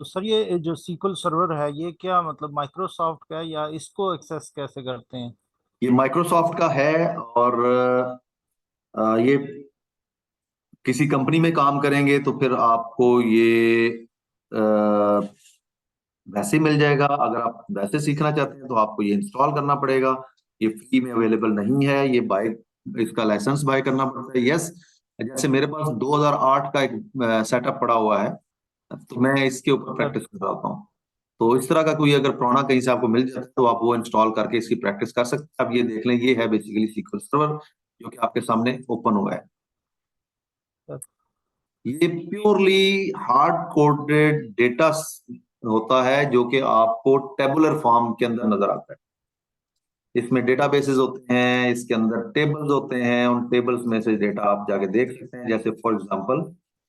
तो सर ये जो सीक्वल सर्वर है ये क्या मतलब माइक्रोसॉफ्ट का है या इसको एक्सेस कैसे करते हैं? ये माइक्रोसॉफ्ट का है। और ये किसी कंपनी में काम करेंगे तो फिर आपको ये वैसे ही मिल जाएगा। अगर आप वैसे सीखना चाहते हैं तो आपको ये इंस्टॉल करना पड़ेगा। ये फ्री में अवेलेबल नहीं है, ये बाय, इसका लाइसेंस बाय करना पड़ता है। यस, जैसे मेरे पास 2008 का एक सेटअप पड़ा हुआ है, तो मैं इसके ऊपर सर प्रैक्टिस कर रहा हूँ। तो इस तरह का कोई अगर पुराना कहीं से आपको मिल जाता है तो आप वो इंस्टॉल करके इसकी प्रैक्टिस कर सकते हैं। अब ये देख लें, ये है बेसिकली सीक्वल सर्वर जो कि आपके सामने ओपन हुआ है। सर ये प्योरली हार्ड कोडेड डेटा होता है जो कि आपको टेबुलर फॉर्म के अंदर नजर आता है। इसमें डेटाबेसेस होते हैं, इसके अंदर टेबल्स होते हैं, उन टेबल्स में से डेटा आप जाके देख सकते हैं। जैसे फॉर एग्जांपल,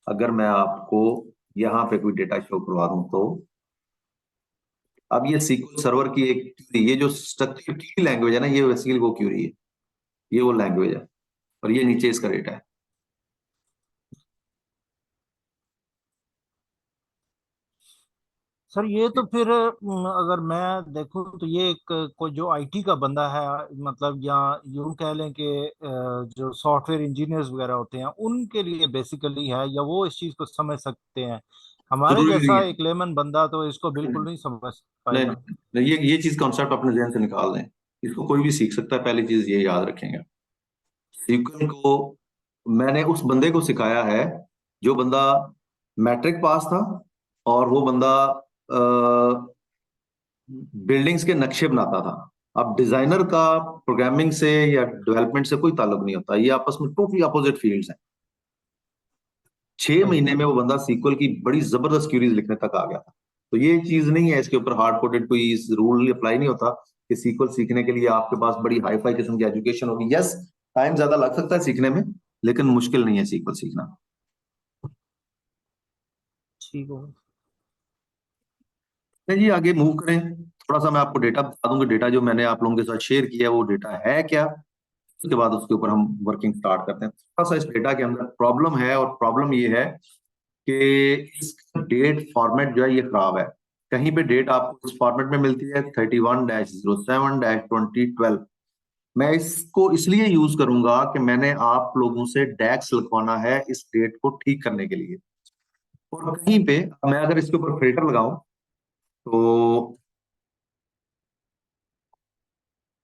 अगर मैं आपको यहाँ पे कोई डेटा शो करवा दूं तो अब ये सीक्वल सर्वर की एक क्यूरी, ये जो स्ट्रक्चर की लैंग्वेज है ना, ये बेसिकली वो क्यूरी है, ये वो लैंग्वेज है, और ये नीचे इसका डेटा है। सर ये तो फिर अगर मैं देखूं तो ये एक कोई जो आईटी का बंदा है, मतलब या यूं कह लें कि जो सॉफ्टवेयर इंजीनियर्स वगैरह होते हैं उनके लिए बेसिकली है, या वो इस चीज को समझ सकते हैं? हमारे जरूरी नहीं जैसा है। एक लेमन बंदा तो इसको बिल्कुल नहीं समझ नहीं पाएगा। नहीं नहीं, ये चीज कॉन्सेप्ट अपने जहन से निकाल दें। इसको कोई भी सीख सकता है, पहली चीज ये याद रखेंगे। सीक्वल को मैंने उस बंदे को सिखाया है जो बंदा मैट्रिक पास था, और वो बंदा बिल्डिंग्स के नक्शे बनाता था। अब डिजाइनर का प्रोग्रामिंग से या डेवलपमेंट से कोई ताल्लुक नहीं होता, ये आपस में टोटली अपोजिट फील्ड्स हैं। 6 महीने में वो बंदा सीक्वल की बड़ी जबरदस्त क्यूरीज लिखने तक आ गया था। तो ये चीज नहीं है, इसके ऊपर हार्ड कोडेड कोई रूल अप्लाई नहीं होता कि सीक्वल सीखने के लिए आपके पास बड़ी हाई फाई किस्म की एजुकेशन होगी। यस, टाइम ज्यादा लग सकता है सीखने में, लेकिन मुश्किल नहीं है सीक्वल सीखना। ठीक हो। नहीं जी, आगे मूव करें। थोड़ा सा मैं आपको डेटा बता दूंगा, डेटा जो मैंने आप लोगों के साथ शेयर किया है वो डेटा है क्या। उसके बाद उसके ऊपर हम वर्किंग स्टार्ट करते हैं। थोड़ा सा इस डेटा के अंदर प्रॉब्लम है, और प्रॉब्लम ये है कि इस डेट फॉर्मेट जो है ये खराब है। कहीं पे डेट आपको इस फॉर्मेट में मिलती है 31-07-2012। मैं इसको इसलिए यूज करूंगा कि मैंने आप लोगों से डैक्स लिखवाना है इस डेट को ठीक करने के लिए। और कहीं पे मैं अगर इसके ऊपर फिल्टर लगाऊं तो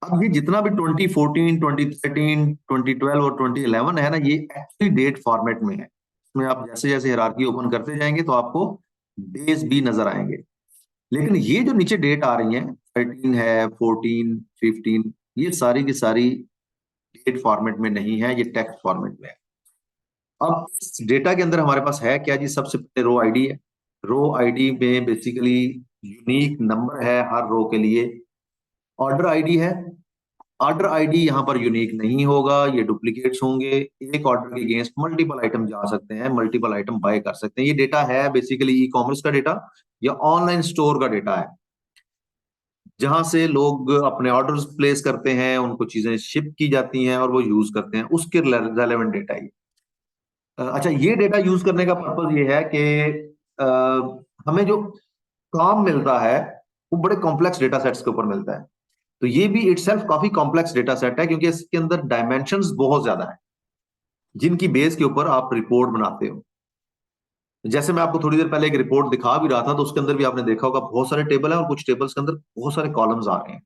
अब ये जितना भी 2014, 2013, 2012 और 2011 है ना, ये एक्चुअली डेट फॉर्मेट में है। इसमें आप जैसे जैसे हायरार्की ओपन करते जाएंगे तो आपको डेज भी नजर आएंगे। लेकिन ये जो नीचे डेट आ रही है, 13 है, 14, 15, ये सारी की सारी डेट फॉर्मेट में नहीं है, ये टेक्स्ट फॉर्मेट में है। अब इस डेटा के अंदर हमारे पास है क्या जी? सबसे पहले रो आईडी है। रो आईडी में बेसिकली यूनिक नंबर है हर रो के लिए। ऑर्डर आईडी है। ऑर्डर आईडी यहाँ पर यूनिक नहीं होगा, ये डुप्लीकेट्स होंगे। एक ऑर्डर के अगेंस्ट मल्टीपल आइटम जा सकते हैं, मल्टीपल आइटम बाय कर सकते हैं। ये डेटा है बेसिकली ई कॉमर्स का डेटा या ऑनलाइन स्टोर का डेटा है, जहां से लोग अपने ऑर्डर्स प्लेस करते हैं, उनको चीजें शिप की जाती हैं और वो यूज करते हैं, उसके रेलेवेंट डेटा ये। अच्छा, ये डेटा यूज करने का पर्पज ये है कि अ, हमें जो काम मिलता है वो बड़े कॉम्प्लेक्स डेटा सेट्स के ऊपर मिलता है। तो ये भी इटसेल्फ काफी कॉम्प्लेक्स डेटा सेट है, क्योंकि इसके अंदर डायमेंशंस बहुत ज्यादा है जिनकी बेस के ऊपर आप रिपोर्ट बनाते हो। जैसे मैं आपको थोड़ी देर पहले एक रिपोर्ट दिखा भी रहा था, तो उसके अंदर भी आपने देखा होगा बहुत सारे टेबल हैं और कुछ टेबल्स के अंदर बहुत सारे कॉलम्स आ रहे हैं।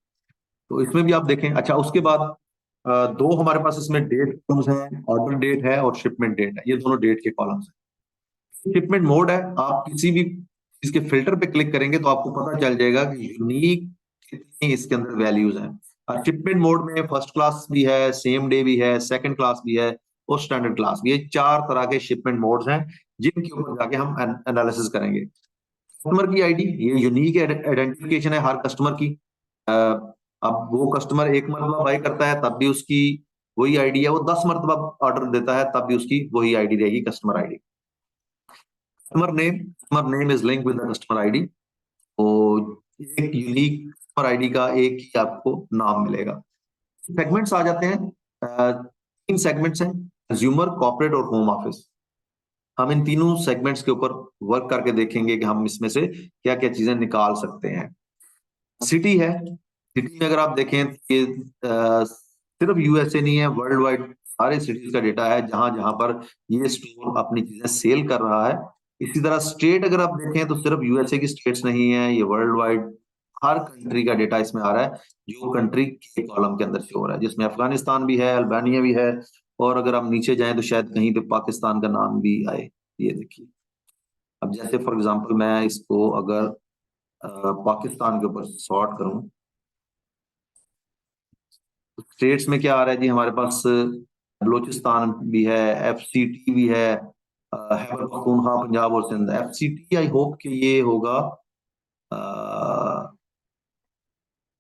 तो इसमें भी आप देखें। अच्छा, उसके बाद दो हमारे पास इसमें डेट कॉलम्स हैं, ऑर्डर डेट है और शिपमेंट डेट है, ये दोनों डेट के कॉलम्स हैं। शिपमेंट मोड है, आप किसी भी इसके फिल्टर पे क्लिक करेंगे तो आपको पता चल जाएगा कि यूनिक कितनी इसके अंदर वैल्यूज हैं। और शिपमेंट मोड में फर्स्ट क्लास भी है, सेम डे भी है, सेकंड क्लास भी है और स्टैंडर्ड क्लास भी है। 4 तरह के शिपमेंट मोड्स हैं जिनके ऊपर जाके हम एनालिसिस करेंगे। कस्टमर की आईडी, ये यूनिक आइडेंटिफिकेशन है हर कस्टमर की। अब वो कस्टमर एक मरतबा बाई करता है तब भी उसकी वही आईडी है, वो 10 मरतबा ऑर्डर देता है तब भी उसकी वही आईडी रहेगी, customer ID. Customer name is link with the customer ID. तो एक यूनिक कस्टमर आईडी का एक ही आपको नाम मिलेगा। सेगमेंट्स आ जाते हैं। 3 सेगमेंट्स हैं, कंज्यूमर, कॉर्पोरेट और होम ऑफिस। हम इन तीनों सेगमेंट्स के ऊपर वर्क करके देखेंगे कि हम इसमें से क्या क्या चीजें निकाल सकते हैं। सिटी है, सिटी में अगर आप देखें तो ये सिर्फ यूएसए नहीं है, वर्ल्ड वाइड सारे सिटीज का डेटा है जहां जहां पर ये स्टोर अपनी चीजें सेल कर रहा है। इसी तरह स्टेट अगर आप देखें तो सिर्फ यूएसए की स्टेट्स नहीं है, ये वर्ल्ड वाइड हर कंट्री का डेटा इसमें आ रहा है, जो कंट्री के कॉलम के अंदर शो हो रहा है, जिसमें अफगानिस्तान भी है, अल्बानिया भी है, और अगर आप नीचे जाएं तो शायद कहीं पे पाकिस्तान का नाम भी आए। ये देखिए, अब जैसे फॉर एग्जांपल मैं इसको अगर पाकिस्तान के ऊपर सॉर्ट करूं, स्टेट्स में क्या आ रहा है जी, हमारे पास बलोचिस्तान भी है, एफसीटी भी है, खैबर पख्तूनख्वा, पंजाब और सिंध। एफसीटी आई होप कि ये होगा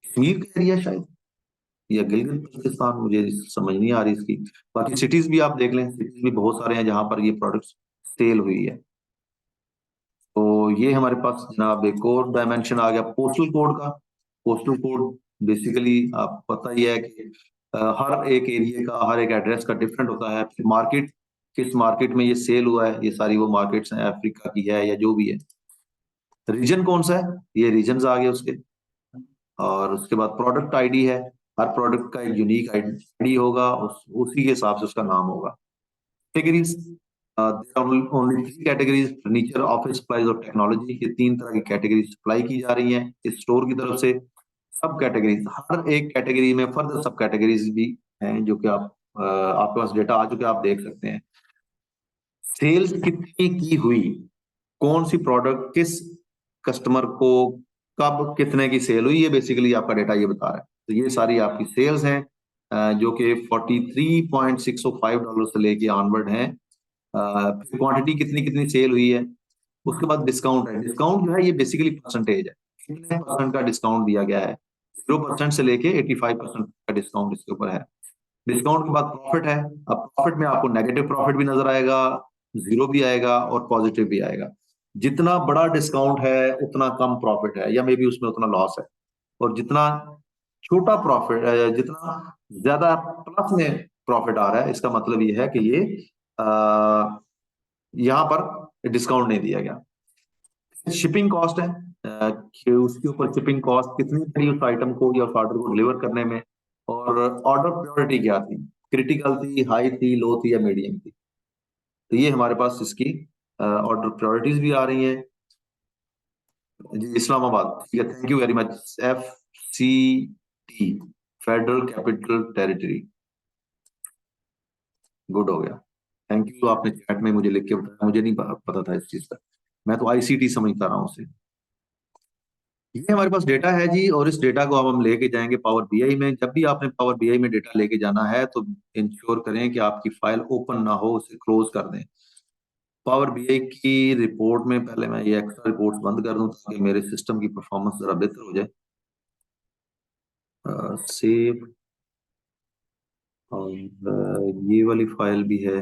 कश्मीर का एरिया शायद, या गिलगित बल्तिस्तान, मुझे समझ नहीं आ रही इसकी। बाकी सिटीज भी आप देख लें, सिटीज भी बहुत सारे हैं जहां पर ये प्रोडक्ट्स सेल हुई है। तो ये हमारे पास जनाब एक और डायमेंशन आ गया पोस्टल कोड का। पोस्टल कोड बेसिकली आप पता ही है कि हर एक एरिया का, हर एक एड्रेस का डिफरेंट होता है। फिर मार्केट, किस मार्केट में ये सेल हुआ है, ये सारी वो मार्केट्स हैं, अफ्रीका की है या जो भी है। रीजन कौन सा है, ये रीजन आ गए उसके। और उसके बाद प्रोडक्ट आईडी है, हर प्रोडक्ट का एक यूनिक आईडी होगा, उसी के हिसाब से उसका नाम होगा। Categories, only three categories, furniture, office supplies और टेक्नोलॉजी, ये तीन तरह की कैटेगरीज सप्लाई की जा रही हैं इस स्टोर की तरफ से। सब कैटेगरीज, हर एक कैटेगरी में फर्दर सब कैटेगरीज भी हैं जो कि आपके पास डेटा आ चुके हैं, आप देख सकते हैं। सेल्स कितनी की हुई, कौन सी प्रोडक्ट किस कस्टमर को कब कितने की सेल हुई, ये बेसिकली आपका डेटा ये बता रहा है। तो ये सारी आपकी सेल्स हैं जो कि $43.605 से लेके ऑनवर्ड हैं। क्वांटिटी कितनी कितनी सेल हुई है। उसके बाद डिस्काउंट है, डिस्काउंट जो है ये बेसिकली परसेंटेज है, कितने परसेंट का डिस्काउंट दिया गया है। 0% से लेके 85% का डिस्काउंट इसके ऊपर है। डिस्काउंट के बाद प्रॉफिट है। अब प्रॉफिट में आपको नेगेटिव प्रॉफिट भी नजर आएगा, जीरो भी आएगा और पॉजिटिव भी आएगा। जितना बड़ा डिस्काउंट है उतना कम प्रॉफिट है, या मे बी उसमें उतना लॉस है। और जितना छोटा प्रॉफिट, जितना ज्यादा प्लस में प्रॉफिट आ रहा है, इसका मतलब ये है कि ये यहाँ पर डिस्काउंट नहीं दिया गया। शिपिंग कॉस्ट है कि उसके ऊपर शिपिंग कॉस्ट कितनी पड़ी उस आइटम को या उस ऑर्डर को डिलीवर करने में। और ऑर्डर प्रायोरिटी क्या थी, क्रिटिकल थी, हाई थी, लो थी या मीडियम थी। तो ये हमारे पास इसकी ऑर्डर प्रायोरिटीज भी आ रही हैं जी। इस्लामाबाद, ठीक है, thank you very much. FCT, federal capital territory, good हो गया, थैंक यू। आपने चैट में मुझे लिख के बताया, मुझे नहीं पता था इस चीज का, मैं तो ICT समझता रहा हूँ उसे। ये हमारे पास डेटा है जी, और इस डेटा को अब हम लेके जाएंगे पावर बीआई में। जब भी आपने पावर बीआई में डेटा लेके जाना है तो इंश्योर करें कि आपकी फाइल ओपन ना हो, उसे क्लोज कर दें। पावर बीआई की रिपोर्ट में पहले मैं ये एक्स्ट्रा रिपोर्ट्स बंद कर दूं ताकि मेरे सिस्टम की परफॉर्मेंस जरा बेहतर हो जाए। सेव, और ये वाली फाइल भी है।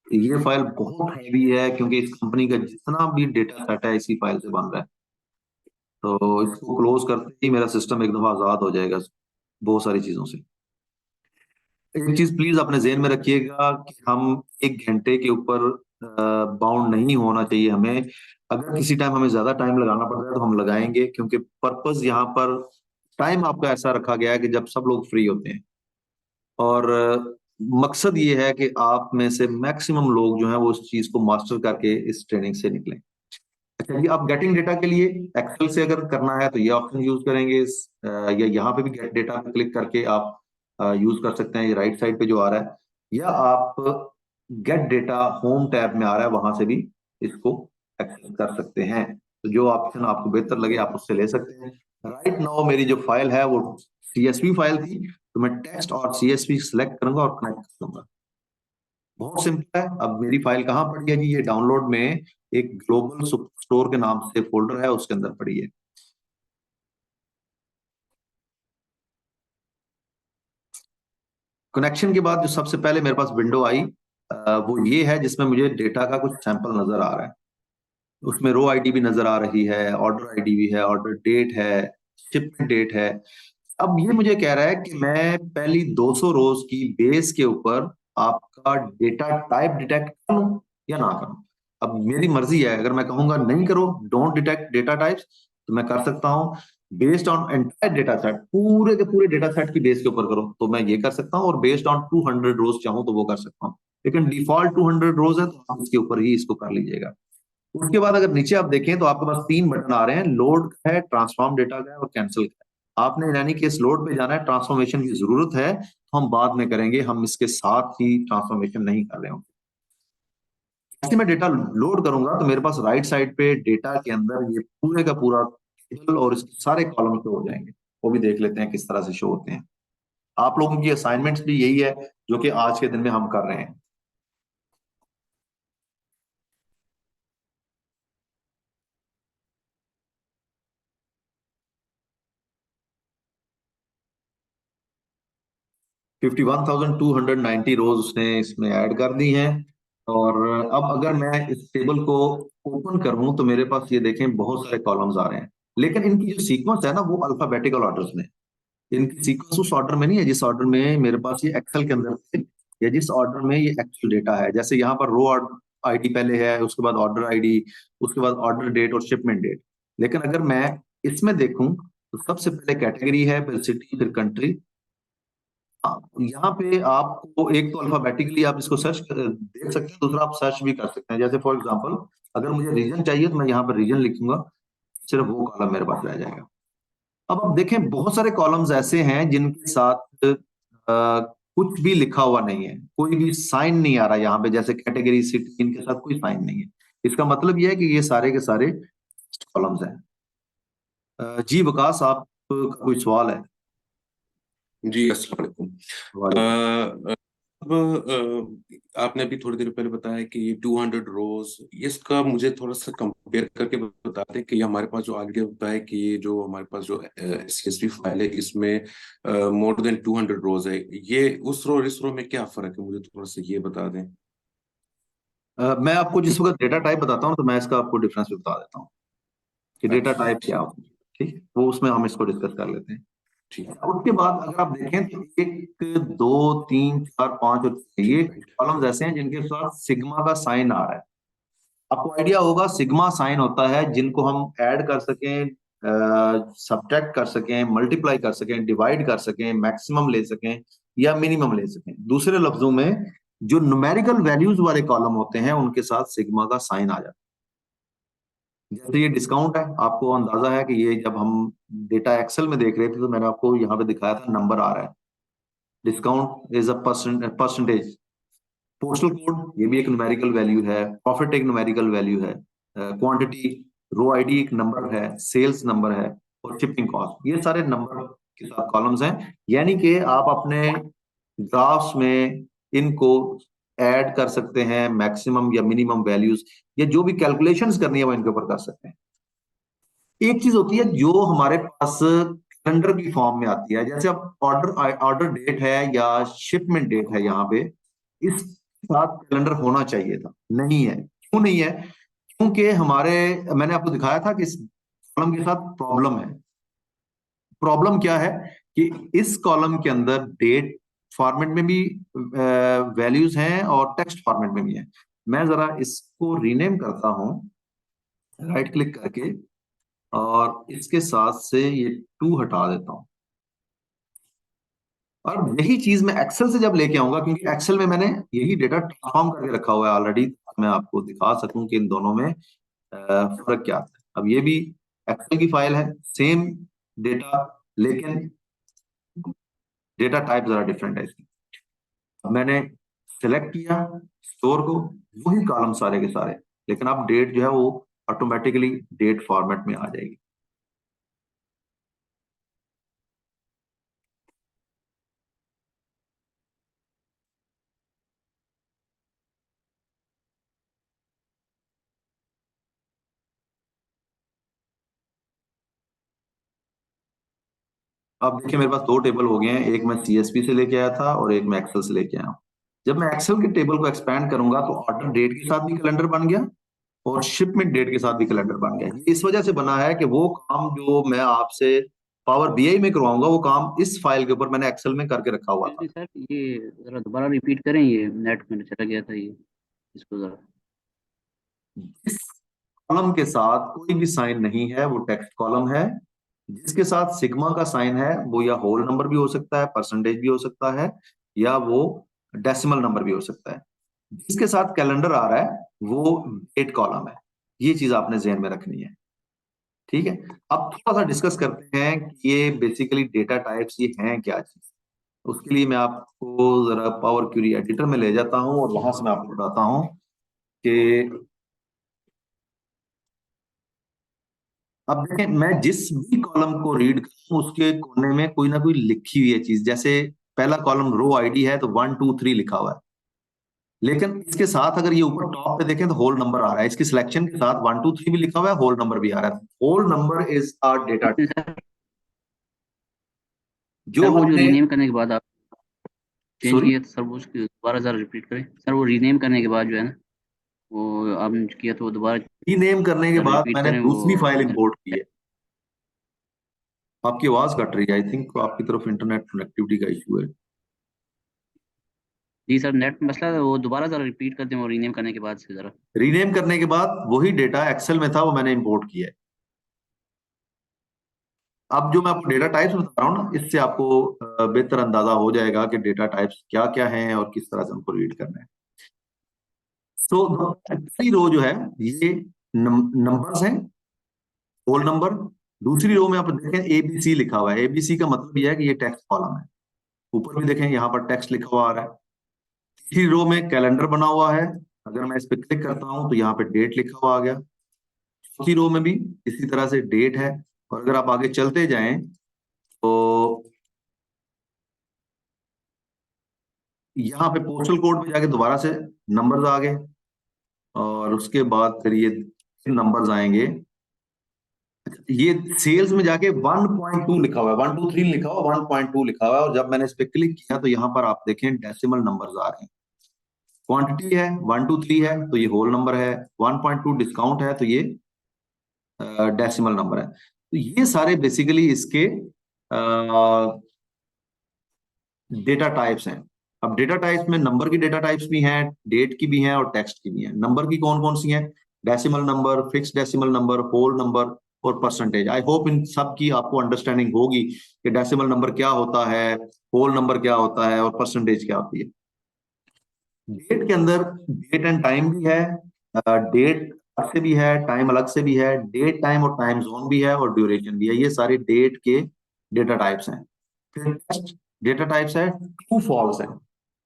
ये फाइल बहुत हैवी है क्योंकि इस कंपनी का जितना भी डेटा सेट है इसी फाइल से बन रहा है। तो इसको क्लोज करते ही मेरा सिस्टम एक दफा आजाद हो जाएगा बहुत सारी चीजों से। एक चीज प्लीज अपने जेहन में रखिएगा कि हम 1 घंटे के ऊपर बाउंड नहीं होना चाहिए हमें। अगर किसी टाइम हमें ज्यादा टाइम लगाना पड़ रहा है तो हम लगाएंगे, क्योंकि पर्पस यहाँ पर टाइम आपका ऐसा रखा गया है कि जब सब लोग फ्री होते हैं। और मकसद ये है कि आप में से मैक्सिमम लोग जो है वो उस चीज को मास्टर करके इस ट्रेनिंग से निकलें। अच्छा जी, आप गेटिंग डेटा के लिए एक्सेल से अगर करना है तो ये ऑप्शन यूज करेंगे या यहाँ पे भी गेट डेटा पे क्लिक करके आप यूज कर सकते हैं, ये राइट साइड पे जो आ रहा है। या आप गेट डेटा होम टैब में आ रहा है, वहां से भी इसको एक्सेस कर सकते हैं। तो जो ऑप्शन आपको बेहतर लगे आप उससे ले सकते हैं। राइट नाउ मेरी जो फाइल है वो CSV फाइल थी, तो मैं टेक्स्ट और CSV सिलेक्ट करूंगा और कनेक्ट कर दूंगा। बहुत सिंपल है। अब मेरी फाइल कहाँ पड़ी है जी, ये डाउनलोड में एक ग्लोबल स्टोर के नाम से फोल्डर है, उसके अंदर पड़ी है। कनेक्शन के बाद जो सबसे पहले मेरे पास विंडो आई वो ये है जिसमें मुझे डेटा का कुछ सैंपल नजर आ रहा है। उसमें रो आईडी भी नजर आ रही है, ऑर्डर आईडी भी है, ऑर्डर डेट है, शिपमेंट डेट है। अब ये मुझे कह रहा है कि मैं पहली 200 रोज की बेस के ऊपर आपका डेटा टाइप डिटेक्ट करूं या ना करूं। अब मेरी मर्जी है, अगर मैं कहूंगा नहीं करो, डोंट डिटेक्ट डेटा टाइप्स, तो मैं कर सकता हूं। Based on entire data set, पूरे के पूरे डेटा सेट की बेस के ऊपर करो तो मैं ये कर सकता हूँ, और बेस्ड ऑन 200 रोज चाहूँ तो वो कर सकता हूँ। लेकिन डिफॉल्ट 200 रोज है तो आप इसके ऊपर ही इसको कर लीजिएगा। उसके बाद अगर नीचे आप देखें तो आपके पास 3 बटन आ रहे हैं, लोड का है, ट्रांसफॉर्म डेटा का है, और कैंसिल का है। आपने यानी कि इस लोड पे जाना है, ट्रांसफॉर्मेशन की जरूरत है तो हम बाद में करेंगे, हम इसके साथ ही ट्रांसफॉर्मेशन नहीं कर रहे होंगे। जैसे मैं डेटा लोड करूंगा तो मेरे पास राइट साइड पे डेटा के अंदर ये पूरे का पूरा टेबल और इसके सारे कॉलम शो हो जाएंगे। वो भी देख लेते हैं किस तरह से शो होते हैं। आप लोगों की असाइनमेंट्स भी यही है जो कि आज के दिन में हम कर रहे हैं। 51,290 रोज उसने इसमें ऐड कर दी हैं। और अब अगर मैं इस टेबल को ओपन करूं तो मेरे पास ये देखें बहुत सारे कॉलम्स आ रहे हैं, लेकिन इनकी जो सीक्वेंस है ना वो अल्फाबेटिकल ऑर्डर्स में। इनकी सीक्वेंस उस ऑर्डर में नहीं है जिस ऑर्डर में मेरे पास ये एक्सेल के अंदर थे, या जिस ऑर्डर में ये एक्चुअल डेटा है। जैसे यहाँ पर रो आईडी पहले है, उसके बाद ऑर्डर आईडी, उसके बाद ऑर्डर डेट और शिपमेंट डेट। लेकिन अगर मैं इसमें देखूं तो सबसे पहले कैटेगरी है, फिर सिटी, फिर कंट्री। हाँ, यहाँ पे आपको एक तो अल्फाबेटिकली आप इसको सर्च देख सकते हैं, दूसरा आप सर्च भी कर सकते हैं। जैसे फॉर एग्जांपल अगर मुझे रीजन चाहिए तो मैं यहाँ पर रीजन लिखूंगा, सिर्फ वो कॉलम मेरे पास रह जाएगा। अब आप देखें बहुत सारे कॉलम्स ऐसे हैं जिनके साथ कुछ भी लिखा हुआ नहीं है, कोई भी साइन नहीं आ रहा यहाँ पे, जैसे कैटेगरी, सिटी, इनके साथ कोई साइन नहीं है। इसका मतलब यह है कि ये सारे के सारे कॉलम्स हैं। जी विकास, आप कोई सवाल है? जी अस्सलाम वालेकुम। वालेकुम। अब आपने अभी थोड़ी देर पहले बताया कि ये 200 रोज, इसका मुझे थोड़ा सा कंपेयर करके बता दें कि हमारे पास जो आइडिया होता है कि ये जो हमारे पास जो CSV फाइल है इसमें मोर देन 200 रोज है, ये उस रो और इस रो में क्या फर्क है, मुझे थोड़ा सा ये बता दें। मैं आपको जिस वक्त डेटा टाइप बताता हूँ तो मैं इसका आपको डिफरेंस भी बता देता हूँ कि डेटा टाइप अच्छा। क्या होता है। ठीक है, वो उसमें हम इसको डिस्कस कर लेते हैं। ठीक है। उसके बाद अगर आप देखें तो 1, 2, 3, 4, 5 और 6 ये राइट। कॉलम्स ऐसे हैं जिनके साथ सिग्मा का साइन आ रहा है। आपको आइडिया होगा सिग्मा साइन होता है जिनको हम ऐड कर सकें, सब्ट्रैक्ट कर सकें, मल्टीप्लाई कर सकें, डिवाइड कर सकें, मैक्सिमम ले सकें या मिनिमम ले सकें। दूसरे लफ्जों में जो न्यूमेरिकल वैल्यूज वाले कॉलम होते हैं उनके साथ सिग्मा का साइन आ जाता है। जैसे ये डिस्काउंट है, आपको अंदाजा है कि ये जब हम डेटा एक्सेल में देख रहे थे तो मैंने आपको यहाँ पे दिखाया था नंबर आ रहा है। Discount is a percentage. Postal code ये भी एक न्यूमेरिकल वैल्यू है, प्रॉफिट एक न्यूमेरिकल वैल्यू है, क्वांटिटी, रो आईडी एक नंबर है, सेल्स नंबर है, और शिपिंग कॉस्ट, ये सारे नंबर के साथ कॉलम्स हैं। यानी कि आप अपने ग्राफ्स में इनको ऐड कर सकते हैं, मैक्सिमम या मिनिमम वैल्यूज, या जो भी कैलकुलेशंस करनी है वो इनके ऊपर कर सकते हैं। एक चीज होती है जो हमारे पास कैलेंडर की फॉर्म में आती है, जैसे अब ऑर्डर ऑर्डर डेट है या शिपमेंट डेट है, यहाँ पे इस साथ कैलेंडर होना चाहिए था, नहीं है। क्यों नहीं है? क्योंकि हमारे, मैंने आपको दिखाया था कि इस कॉलम के साथ प्रॉब्लम है। प्रॉब्लम क्या है कि इस कॉलम के अंदर डेट फॉर्मेट में भी वैल्यूज हैं और टेक्स्ट फॉर्मेट में भी है। मैं जरा इसको रीनेम करता हूं राइट क्लिक करके, और इसके साथ से ये 2 हटा देता हूं। और यही चीज मैं एक्सेल से जब लेके आऊंगा, क्योंकि एक्सेल में मैंने यही डेटा ट्रांसफॉर्म करके रखा हुआ है ऑलरेडी, मैं आपको दिखा सकूं कि इन दोनों में फर्क क्या आता है। अब ये भी एक्सेल की फाइल है, सेम डेटा, लेकिन डेटा टाइप जरा डिफरेंट है इसकी। अब मैंने सेलेक्ट किया स्टोर को, वही कॉलम सारे के सारे, लेकिन अब डेट जो है वो ऑटोमेटिकली डेट फॉर्मेट में आ जाएगी। अब देखिए मेरे पास 2 टेबल हो गए हैं, एक मैं CSV से लेके आया था और एक मैं एक्सेल से लेके आया हूँ। जब मैं एक्सेल के टेबल को एक्सपैंड करूंगा तो ऑर्डर डेट के साथ भी कैलेंडर बन गया और शिपमेंट डेट के साथ भी कैलेंडर बन गया। ये इस वजह से बना है कि वो काम जो मैं आपसे पावर बीआई में करवाऊंगा वो काम, इस फाइल के ऊपर मैंने एक्सेल में करके रखा हुआ था। नहीं सर, ये जरा दोबारा रिपीट करें, ये नेट में चला गया था ये, इसको जरा। जिस कॉलम के साथ कोई भी साइन नहीं है वो टेक्स्ट कॉलम है। जिसके साथ सिग्मा का साइन है वो या होल नंबर भी हो सकता है, परसेंटेज भी हो सकता है, या वो डेसिमल नंबर भी हो सकता है। जिसके साथ कैलेंडर आ रहा है वो डेट कॉलम है। ये चीज आपने ध्यान में रखनी है। ठीक है, अब थोड़ा सा डिस्कस करते हैं कि ये बेसिकली डेटा टाइप्स ये हैं क्या चीज। उसके लिए मैं आपको जरा पावर क्वेरी एडिटर में ले जाता हूं और वहां से मैं आपको बताता हूं कि अब देखें, मैं जिस भी कॉलम को रीड करूं उसके कोने में कोई ना कोई लिखी हुई है चीज। जैसे पहला कॉलम रो आईडी है तो 1 2 3 लिखा हुआ है, लेकिन इसके साथ अगर ये ऊपर टॉप पे देखें तो होल नंबर आ रहा है। इसकी सिलेक्शन के साथ 1 2 3 भी लिखा हुआ है, होल नंबर भी आ रहा है। Whole number is a data नहीं सर, जो सर वो जो हमने। रीनेम करने के बाद आप चेंज सॉरी, किया था सर, वो उसकी दोबारा जरा रिपीट करें सर। वो रीनेम करने के बाद जो है ना, वो आपने जो किया तो वो दोबारा रीनेम करने के जरा बाद रिपीट मैंने करें वो। दूसरी फाइल इंपोर्ट की है। आपकी आवाज कट रही है, आई थिंक आपकी तरफ इंटरनेट कनेक्टिविटी का इशू है। जी सर, नेट में मसला था, वो दोबारा जरा रिपीट कर दें वो रीनेम करने के बाद से जरा। रीनेम करने के बाद वही डेटा एक्सेल में था वो मैंने इंपोर्ट किया है। अब जो मैं आपको डेटा टाइप्स बता रहा हूँ ना, इससे आपको बेहतर अंदाजा हो जाएगा कि डेटा टाइप्स क्या क्या हैं और किस तरह से उनको रीड करना है। तो पहली रो जो है ये नंबर्स हैं, होल नंबर। दूसरी रो में आप देखें एबीसी लिखा हुआ है। एबीसी का मतलब यह है कि ये टेक्स्ट कॉलम है। ऊपर भी देखें यहाँ पर टेक्स्ट लिखा हुआ आ रहा है। तीसरी रो में कैलेंडर बना हुआ है। अगर मैं इस पर क्लिक करता हूं तो यहाँ पे डेट लिखा हुआ आ गया। चौथी रो में भी इसी तरह से डेट है। और अगर आप आगे चलते जाएं तो यहाँ पे पोस्टल कोड पे जाके दोबारा से नंबर्स आ गए। और उसके बाद फिर ये नंबर्स आएंगे। ये सेल्स में जाके 1.2 लिखा हुआ है, 1 2 3 लिखा हुआ, 1.2 लिखा हुआ है। और जब मैंने इस पे क्लिक किया तो यहाँ पर आप देखें डेसिमल नंबर्स आ रहे हैं। क्वांटिटी है 1 2 3 है तो ये होल नंबर है, 1.2 डिस्काउंट है तो ये डेसिमल नंबर है। तो ये सारे बेसिकली इसके डेटा टाइप्स हैं। अब डेटा टाइप्स में नंबर की डेटा टाइप्स भी हैं, डेट की भी हैं और टेक्स्ट की भी हैं। नंबर की कौन कौन सी हैं? Decimal number, fix decimal number, whole number और परसेंटेज। आई होप इन सब की आपको अंडरस्टैंडिंग होगी कि डेसिमल नंबर क्या होता है, होल नंबर क्या होता है और परसेंटेज क्या होती है। डेट के अंदर डेट एंड टाइम भी है, डेट अलग से भी है, टाइम अलग से भी है, डेट टाइम और टाइम जोन भी है और ड्यूरेशन भी है। ये सारे डेट के डेटा टाइप्स हैं। फिर नेक्स्ट डेटा टाइप्स है ट्रू फॉल्स है,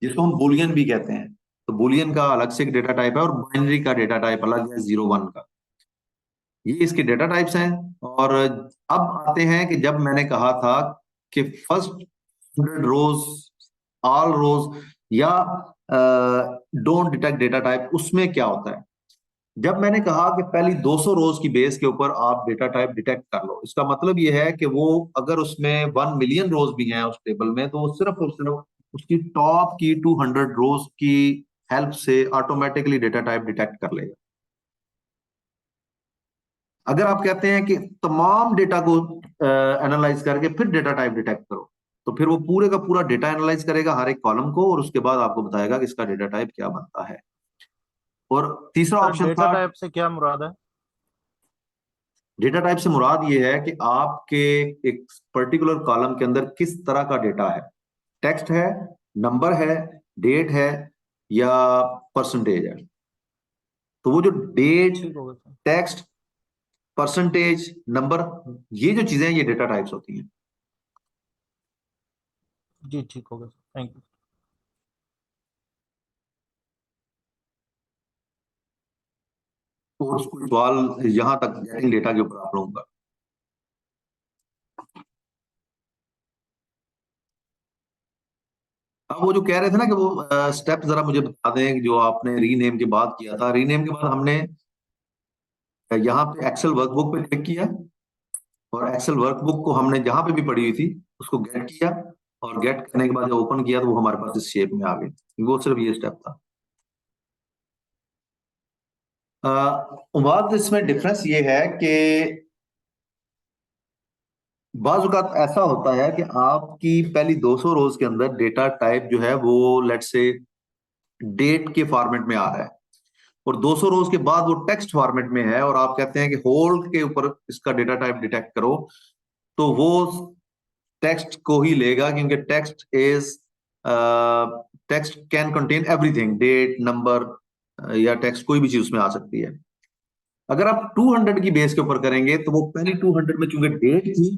जिसको हम बुलियन भी कहते हैं। तो बुलियन का अलग से एक डेटा टाइप है और बाइनरी का डेटा टाइप अलग है, 0 1 का। ये इसके डेटा टाइप्स हैं। और अब आते हैं कि जब मैंने कहा था कि फर्स्ट 100 रोज, ऑल रोज या डोंट डिटेक्ट डेटा टाइप, उसमें क्या होता है। जब मैंने कहा कि पहली 200 रोज की बेस के ऊपर आप डेटा टाइप डिटेक्ट कर लो, इसका मतलब यह है कि वो अगर उसमें 1 मिलियन रोज भी हैं उस टेबल में तो वो सिर्फ और सिर्फ उसकी टॉप की 200 रोज की हेल्प से ऑटोमेटिकली डेटा टाइप डिटेक्ट कर लेगा। अगर आप कहते हैं कि तमाम डेटा को एनालाइज करके फिर डेटा टाइप डिटेक्ट करो, तो फिर वो पूरे का पूरा डेटा एनालाइज करेगा हर एक कॉलम को और उसके बाद आपको बताएगा कि इसका डेटा टाइप क्या बनता है। और तीसरा सर ऑप्शन डेटा था, टाइप से क्या मुराद है? डेटा टाइप से मुराद ये है कि आपके एक पर्टिकुलर कॉलम के अंदर किस तरह का डेटा है। टेक्स्ट है, नंबर है, डेट है या परसेंटेज है। तो वो जो डेट, ठीक होगा सर। टेक्स्ट, परसेंटेज, नंबर, ये जो चीजें हैं ये डेटा टाइप्स होती हैं। जी ठीक होगा सर, थैंक यू। और कोई सवाल यहां तक गेटिंग डेटा के ऊपर आप लोगों का? अब वो जो कह रहे थे ना कि वो स्टेप जरा मुझे बता दें जो आपने रीनेम के बाद किया था। रीनेम के बाद हमने यहाँ पे एक्सेल वर्कबुक पे क्लिक किया और एक्सेल वर्कबुक को हमने जहां पे भी पड़ी हुई थी उसको गेट किया। और गेट करने के बाद जब ओपन किया तो वो हमारे पास इस शेप में आ गई। वो सिर्फ ये स्टेप था। बात इसमें डिफरेंस ये है कि बाज़ औक़ात ऐसा होता है कि आपकी पहली 200 रोज के अंदर डेटा टाइप जो है वो लेट्स से डेट के फॉर्मेट में आ रहा है, और 200 रोज के बाद वो टेक्स्ट फॉर्मेट में है, और आप कहते हैं कि होल्ड के ऊपर इसका डेटा टाइप डिटेक्ट करो, तो वो टेक्स्ट को ही लेगा, क्योंकि text can contain everything, date, number या टेक्स्ट कोई भी चीज उसमें आ सकती है। अगर आप 200 की बेस के ऊपर करेंगे तो वो पहली 200 में चूंकि डेट थी,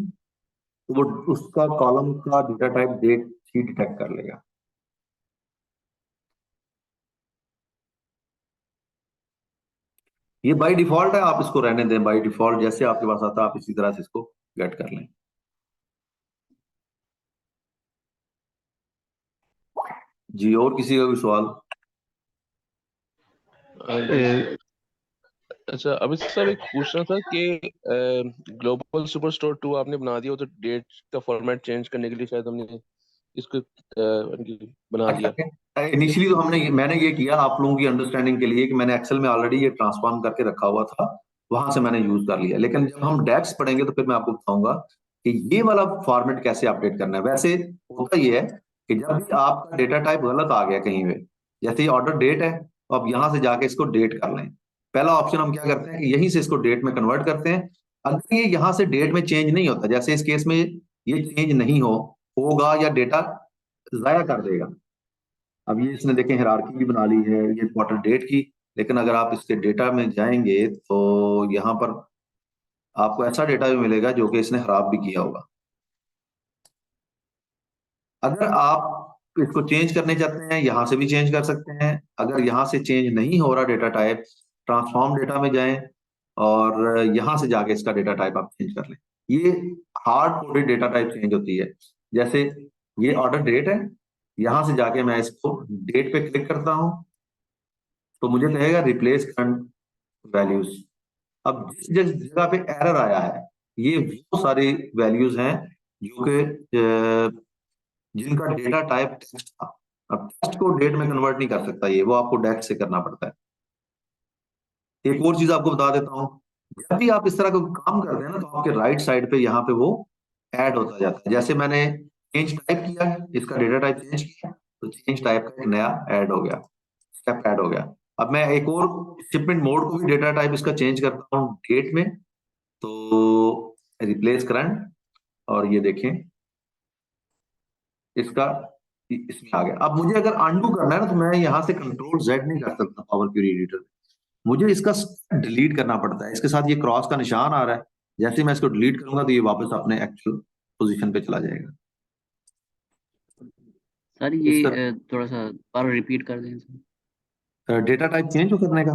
तो वो उसका कॉलम का डेटा टाइप डेट ही डिटेक्ट कर लेगा। ये बाय डिफॉल्ट है, आप इसको रहने दें, बाय डिफॉल्ट जैसे आपके पास आता है आप इसी तरह से इसको गेट कर लें। जी, और किसी का भी सवाल? अच्छा अभी सर एक पूछना था कि ग्लोबल सुपरस्टोर 2 आपने बना दिया, तो डेट का फॉर्मेट चेंज करने के लिए शायद हमने इसको बना दिया। अच्छा, इनिशियली तो मैंने ये किया आप लोगों की अंडरस्टैंडिंग के लिए कि मैंने एक्सेल में ऑलरेडी ये ट्रांसफॉर्म करके रखा हुआ था, वहां से मैंने यूज कर लिया। लेकिन जब हम डेट्स पढ़ेंगे तो फिर मैं आपको बताऊंगा कि ये वाला फॉर्मेट कैसे अपडेट करना है। वैसे होता ये है कि जब भी आपका डेटा टाइप गलत आ गया कहीं पे, जैसे ये ऑर्डर डेट है, तो आप यहां से जाके इसको डेट कर लें। पहला ऑप्शन हम क्या करते हैं कि यहीं से इसको डेट में कन्वर्ट करते हैं। अगर ये यहाँ से डेट में चेंज नहीं होता, जैसे इस केस में ये चेंज नहीं होगा या डेटा जाया कर देगा। अब ये इसने देखें हायरार्की भी बना ली है ये क्वार्टर डेट की, लेकिन अगर आप इसके डेटा में जाएंगे तो यहाँ पर आपको ऐसा डेटा भी मिलेगा जो कि इसने खराब भी किया होगा। अगर आप इसको चेंज करने चाहते हैं यहां से भी चेंज कर सकते हैं। अगर यहां से चेंज नहीं हो रहा डेटा टाइप, ट्रांसफॉर्म डेटा में जाएं और यहां से जाके इसका डेटा टाइप आप चेंज कर लें। ये hard coded data type change होती है। जैसे ये ऑर्डर डेट है, यहां से जाके मैं इसको डेट पे क्लिक करता हूं तो मुझे कहेगा रिप्लेस करंट वैल्यूज। अब जिस जिस जगह पे एरर आया है ये वो सारी वैल्यूज हैं जो कि जिनका डेटा टाइप टेक्स्ट था। अब टेक्स्ट को डेट में कन्वर्ट नहीं कर सकता ये, वो आपको डेट से करना पड़ता है। एक और चीज आपको बता देता हूँ, जब भी आप इस तरह का काम करते हैं ना तो आपके राइट साइड पे यहाँ पे वो ऐड होता जाता है। जैसे मैंने चेंज टाइप किया, इसका डेटा टाइप चेंज किया, तो चेंज टाइप का एक नया ऐड हो गया, स्टेप ऐड हो गया। अब मैं एक और शिपमेंट मोड को भी डेटा टाइप इसका चेंज करता हूँ डेट में, तो रिप्लेस करंट, और ये देखें इसका इसमें आ गया। अब मुझे अगर अनडू करना है ना तो मैं यहाँ से कंट्रोल जेड नहीं कर सकता पावर क्वेरी एडिटर, मुझे इसका डिलीट करना पड़ता है। इसके साथ ये क्रॉस का निशान आ रहा है, जैसे ही मैं इसको डिलीट करूंगा तो ये वापस अपने एक्चुअल पोजीशन पे चला जाएगा। सर इस ये थोड़ा सा बार रिपीट कर दें सर। तरह डेटा टाइप चेंज करने का,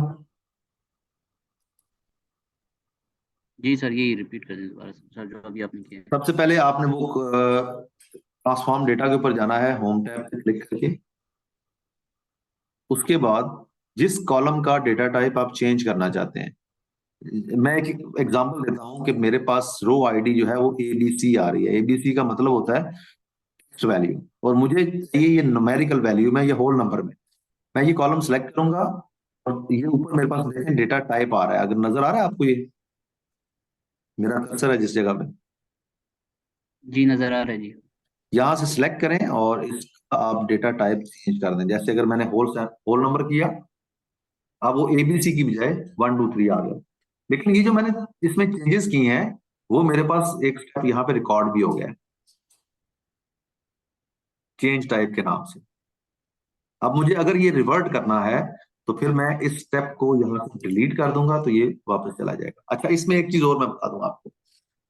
जी सर यही रिपीट कर दें दोबारा सर जो अभी आपने किया है। सबसे पहले आपने वो ट्रांसफॉर्म डेटा के ऊपर जाना है, होम टैब पे क्लिक करके। उसके बाद जिस कॉलम का डेटा टाइप आप चेंज करना चाहते हैं, मैं एक एग्जांपल देता हूं कि मेरे पास रो आईडी जो है वो एबीसी आ रही है। एबीसी का मतलब होता है टेक्स्ट वैल्यू, और मुझे चाहिए ये न्यूमेरिकल वैल्यू में, ये होल नंबर में। मैं ये कॉलम सेलेक्ट करूंगा और ये ऊपर मेरे पास देखें डेटा टाइप आ रहा है, अगर नजर आ रहा है आपको ये मेरा कर्सर है जिस जगह पे, जी नज़र आ रहा है जी। यहां से सिलेक्ट करें और इसका आप डेटा टाइप चेंज कर दें। जैसे अगर मैंने होल नंबर किया, अब वो एबीसी की बजाय 1 2 3 आ गया। लेकिन ये जो मैंने इसमें चेंजेस किए हैं वो मेरे पास एक स्टेप यहाँ पे रिकॉर्ड भी हो गया है चेंज टाइप के नाम से। अब मुझे अगर ये रिवर्ट करना है तो फिर मैं इस स्टेप को यहाँ से डिलीट कर दूंगा तो ये वापस चला जाएगा। अच्छा, इसमें एक चीज और मैं बता दूंगा आपको,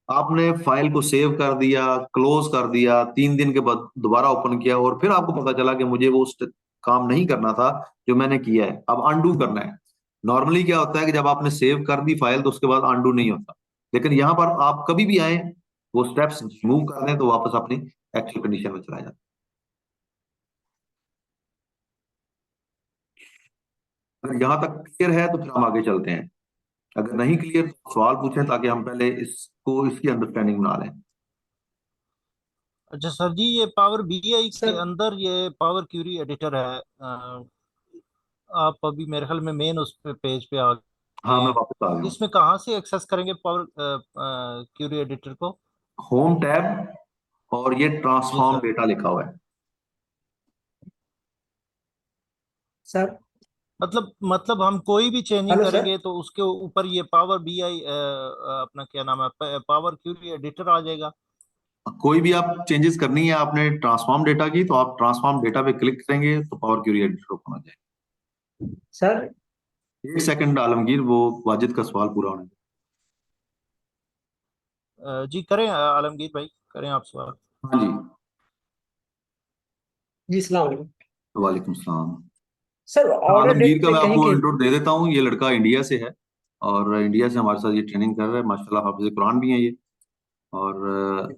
आपने फाइल को सेव कर दिया, क्लोज कर दिया, 3 दिन के बाद दोबारा ओपन किया और फिर आपको पता चला कि मुझे वो काम नहीं करना था जो मैंने किया है, अब अनडू करना है। नॉर्मली क्या होता है कि जब आपने सेव कर दी फाइल तो उसके बाद अनडू नहीं होता, लेकिन यहाँ पर आप कभी भी आए वो स्टेप्स मूव कर दें तो वापस अपनी एक्चुअल कंडीशन में चला जाता है। अगर यहाँ तक क्लियर है तो फिर हम आगे चलते हैं, अगर नहीं क्लियर तो सवाल पूछें ताकि हम पहले इसको इसकी अंडरस्टैंडिंग बना लें। अच्छा सर जी, ये पावर बीआई के सर, अंदर ये पावर क्यूरी एडिटर है। आप अभी मेरे ख्याल में मेन उस पे पेज पे आ हाँ गए मैं हैं। वापस आ गया हूँ। इसमें कहाँ से एक्सेस करेंगे पावर क्यूरी एडिटर को? होम टैब और ये ट्रांसफॉर्म सर। डेटा लिखा हुआ है। सर। मतलब हम कोई भी चेंजिंग हेलो सर। करेंगे तो उसके ऊपर ये पावर बीआई अपना क्या नाम है, पावर क्यूरी एडिटर आ जाएगा। कोई भी आप चेंजेस करनी है, आपने ट्रांसफॉर्म डेटा की, तो आप ट्रांसफॉर्म डेटा पे क्लिक करेंगे तो पावर क्यूरी एडिटर ओपन हो सर। जाएगा। एक सेकंड आलमगीर, वो वाजिद का सवाल पूरा होने जी करें आलमगीर भाई, करें आप सवाल। दो। हाँ जी, जी सलाम अलैकुम। वालेकुम सलाम। सर ऑर्डर आलमगीर डेट का में मैं कहीं आपको के। इंट्रो दे देता हूँ। ये लड़का इंडिया से है और इंडिया से हमारे साथ ये ट्रेनिंग कर रहा है। माशाल्लाह हाफिज कुरान भी है ये, और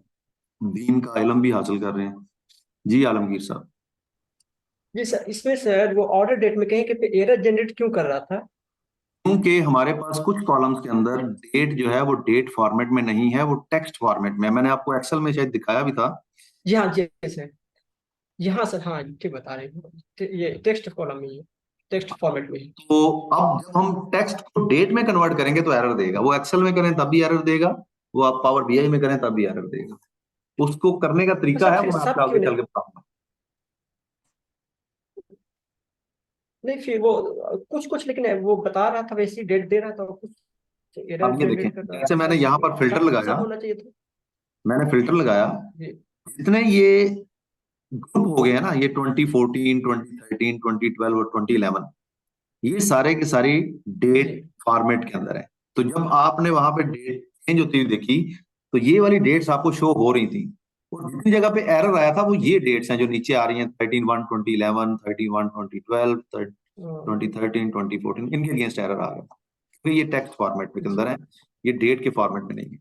दीन का इल्म भी हासिल कर रहे हैं। जी आलमगीर साहब। जी सर, इसमें सर वो ऑर्डर डेट में कहीं के पे एरर जनरेट क्यों कर रहा था? क्योंकि हमारे पास कुछ कॉलम्स के अंदर डेट जो है वो डेट फॉर्मेट में नहीं है, वो टेक्स्ट फॉर्मेट में है। मैंने आपको एक्सेल में शायद दिखाया भी था। जी हाँ जी सर। जी हाँ सर, हाँ ठीक बता रहे हैं। ये टेक्स्ट कॉलम में ही है, टेक्स्ट फॉर्मेट में ही। तो अब जब हम टेक्स्ट को डेट में कन्वर्ट करेंगे तो एरर देगा। वो एक्सेल में करें तब भी एरर देगा, वो आप पावर बीआई में करें तब भी एरर देगा। उसको करने का तो तरीका सर है, फिर वो मैं आपको सब आगे क्यों चल नहीं? के बताऊंगा। नहीं फिर वो कुछ कुछ, लेकिन वो बता रहा था वैसी डेट दे रहा था और कुछ एरर अब ये देखें, जनरेट कर रहा जैसे था। मैंने यहाँ पर फिल्टर सब लगाया, सब होना चाहिए था। मैंने फिल्टर लगाया, जी जितने ये ग्रुप हो गए हैं ना, ये 2014, 2013, 2012 और 2011, ये सारे के सारी जी। डेट फॉर्मेट के अंदर है। तो जब आपने वहां पे डेट चेंज होती हुई देखी, तो ये वाली डेट्स आपको शो हो रही थी। और जितनी जगह पे एरर आया था वो ये डेट्स हैं जो नीचे आ रही हैं, 13/1/2011, 13/1/2012, हाँ, 2013, 2014, इनके अगेंस्ट एरर आ रहा था। तो ये टेक्स्ट फॉर्मेट के अंदर जी है, ये डेट के फॉर्मेट में नहीं है।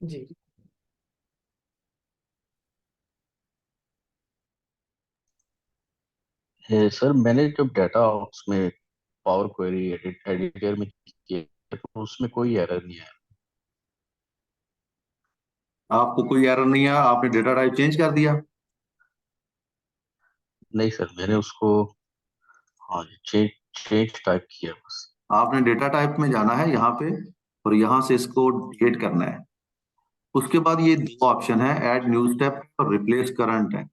जी। सर मैंने जब डाटा उसमें पावर क्वेरी एडिटर में किया तो उसमें कोई एरर नहीं आया। आपको कोई एरर नहीं आया? आपने डेटा टाइप चेंज कर दिया? नहीं सर, मैंने उसको हाँ चेंज चेंज टाइप किया बस। आपने डेटा टाइप में जाना है यहाँ पे, और यहाँ से इसको डिलीट करना है। उसके बाद ये दो ऑप्शन है, ऐड न्यू स्टेप और रिप्लेस करंट है।